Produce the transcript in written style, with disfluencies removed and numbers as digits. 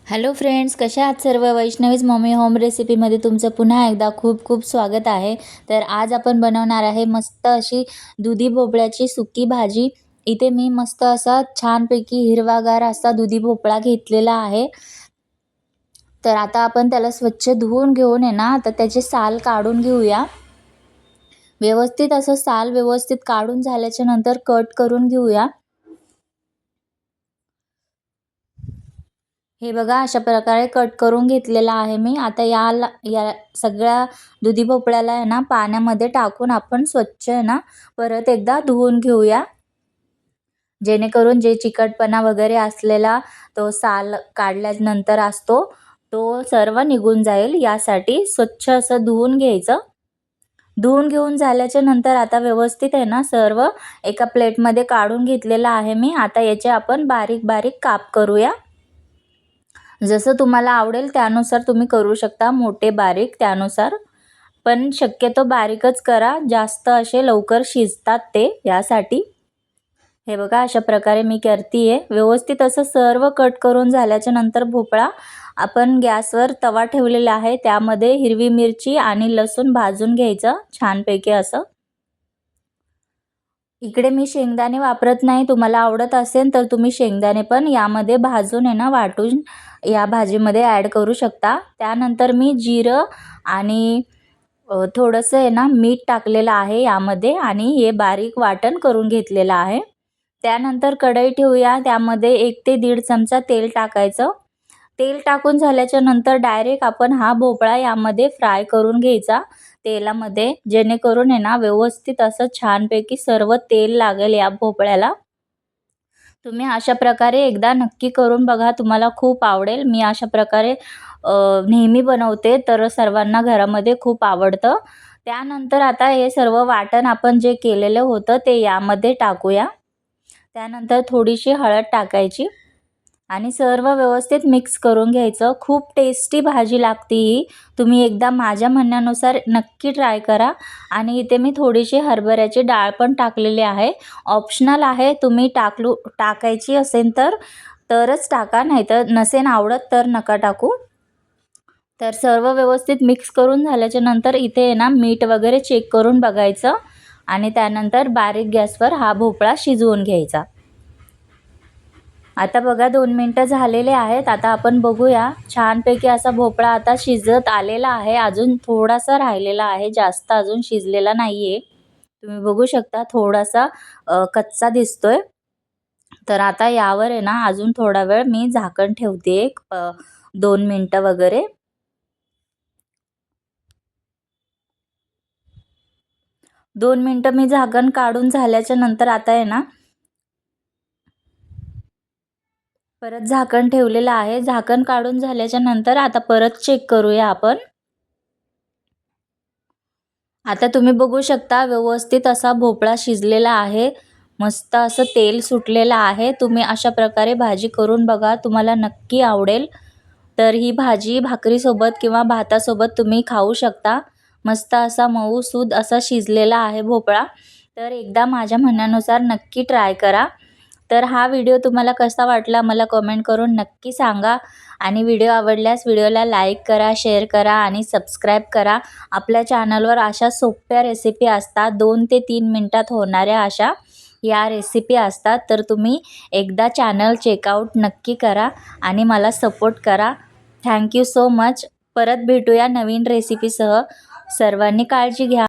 Hello friends, कशा आहात सर्व. वैष्णवीज मम्मी होम रेसिपीमध्ये तुमचं पुन्हा एकदा खूप खूप स्वागत आहे. तर आज आपण बनवणार आहे मस्त अशी दुधी भोपळ्याची सुकी भाजी. इथे मी मस्त असा छानपैकी हिरवागार असा दुधी भोपळा घेतलेला आहे. तर आता आपण त्याला स्वच्छ धुवून घेऊन आहे ना, तर त्याचे साल काढून घेऊया. व्यवस्थित असं साल व्यवस्थित काढून झाल्याच्या नंतर कट करून घेऊया. हे बघा, अशा प्रकारे कट करून घेतलेला आहे मी. आता या सगळ्या दुधी भोपळ्याला आहे ना पाण्यामध्ये टाकून आपण स्वच्छ आहे ना परत एकदा धुवून घेऊया, जेणेकरून जे चिकटपणा वगैरे असलेला तो साल काढल्यानंतर असतो तो सर्व निघून जाईल. यासाठी स्वच्छ असं धुवून घ्यायचं. धुवून घेऊन झाल्याच्या नंतर आता व्यवस्थित आहे ना सर्व एका प्लेटमध्ये काढून घेतलेला आहे मी. आता याचे आपण बारीक बारीक काप करूया. जसं तुम्हाला आवडेल त्यानुसार तुम्ही करू शकता, मोठे बारीक त्यानुसार, पण शक्यतो बारीकच करा, जास्त असे लवकर शिजतात ते, यासाठी. हे बघा, अशा प्रकारे मी करतीये. व्यवस्थित असं सर्व कट करून झाल्याच्या नंतर भोपळा आपण गॅसवर तवा ठेवलेला आहे, त्यामध्ये हिरवी मिरची आणि लसूण भाजून घ्यायचं छानपैकी असं. इकडे मी शेंगदाणे वापरत नाही, तुम्हाला आवडत असेल तर तुम्ही शेंगदाणे पण यामध्ये भाजून आहे ना वाटून या भाजीमध्ये ॲड करू शकता. त्यानंतर मी जिरं आणि थोडंसं आहे ना मीठ टाकलेलं आहे यामध्ये आणि हे बारीक वाटण करून घेतलेलं आहे. त्यानंतर कढई ठेवूया, त्यामध्ये 1 ते 1.5 चमचा तेल टाकायचं. तेल टाकून झाल्याच्या नंतर डायरेक्ट आपण हा भोपळा यामध्ये फ्राय करून घ्यायचा तेलामध्ये, जेणेकरून आहे ना व्यवस्थित असं छानपैकी सर्व तेल लागेल या भोपळ्याला. तुम्ही अशा प्रकारे एकदा नक्की करून बघा, तुम्हाला खूप आवडेल. मी अशा प्रकारे नेहमी बनवते, तर सर्वांना घरामध्ये खूप आवडतं. त्यानंतर आता हे सर्व वाटण आपण जे केलेलं होतं ते यामध्ये टाकूया. त्यानंतर थोडीशी हळद टाकायची आणि सर्व व्यवस्थित मिक्स करून घ्यायचं. खूप टेस्टी भाजी लागते ही. तुम्ही एकदा माझ्या म्हणण्यानुसार नक्की ट्राय करा. आणि इथे मी थोडीशी हरभऱ्याची डाळ पण टाकलेली आहे, ऑप्शनल आहे. तुम्ही टाकायची असेल तरच टाका, नाहीतर नसेल आवडत तर नका टाकू. तर सर्व व्यवस्थित मिक्स करून झाल्याच्या नंतर इथे आहे ना मीठ वगैरे चेक करून बघायचं आणि त्यानंतर बारीक गॅसवर हा भोपळा शिजवून घ्यायचा. आता बघा 2 मिनिटं झालेले आहेत. आता आपण बघूया, छानपैकी असा भोपळा आता शिजत आलेला आहे. अजून थोडासा राहिलेला आहे, जास्त अजून शिजलेला नाहीये. तुम्ही बघू शकता थोडासा कच्चा दिसतोय. तर आता यावर आहे ना अजून थोडा वेळ मी झाकण ठेवते, 2 मिनिटं वगैरे. 2 मिनिटं मी झाकण काढून झाल्याच्या नंतर आता आहे ना परत झाकण ठेवलेलं आहे. झाकण काढून झाल्याच्या नंतर आता परत चेक करूया आपण. आता तुम्ही बघू शकता व्यवस्थित असा भोपळा शिजलेला आहे, मस्त असं तेल सुटलेलं आहे. तुम्ही अशा प्रकारे भाजी करून बघा, तुम्हाला नक्की आवडेल. तर ही भाजी भाकरीसोबत किंवा भातासोबत तुम्ही खाऊ शकता. मस्त असा मऊसूद असा शिजलेला आहे भोपळा. तर एकदा माझ्या म्हणण्यानुसार नक्की ट्राय करा. तर हा व्हिडिओ तुम्हाला कसा वाटला मला कमेंट करून नक्की सांगा. आणि व्हिडिओ आवडल्यास व्हिडिओला लाईक करा, शेअर करा आणि सबस्क्राईब करा. आपल्या चॅनलवर अशा सोप्या रेसिपी असतात, 2 ते 3 मिनिटात होणाऱ्या अशा या रेसिपी असतात. तर तुम्ही एकदा चॅनल चेकआउट नक्की करा आणि मला सपोर्ट करा. Thank you so much. परत भेटूया नवीन रेसिपीसह. सर्वांनी काळजी घ्या.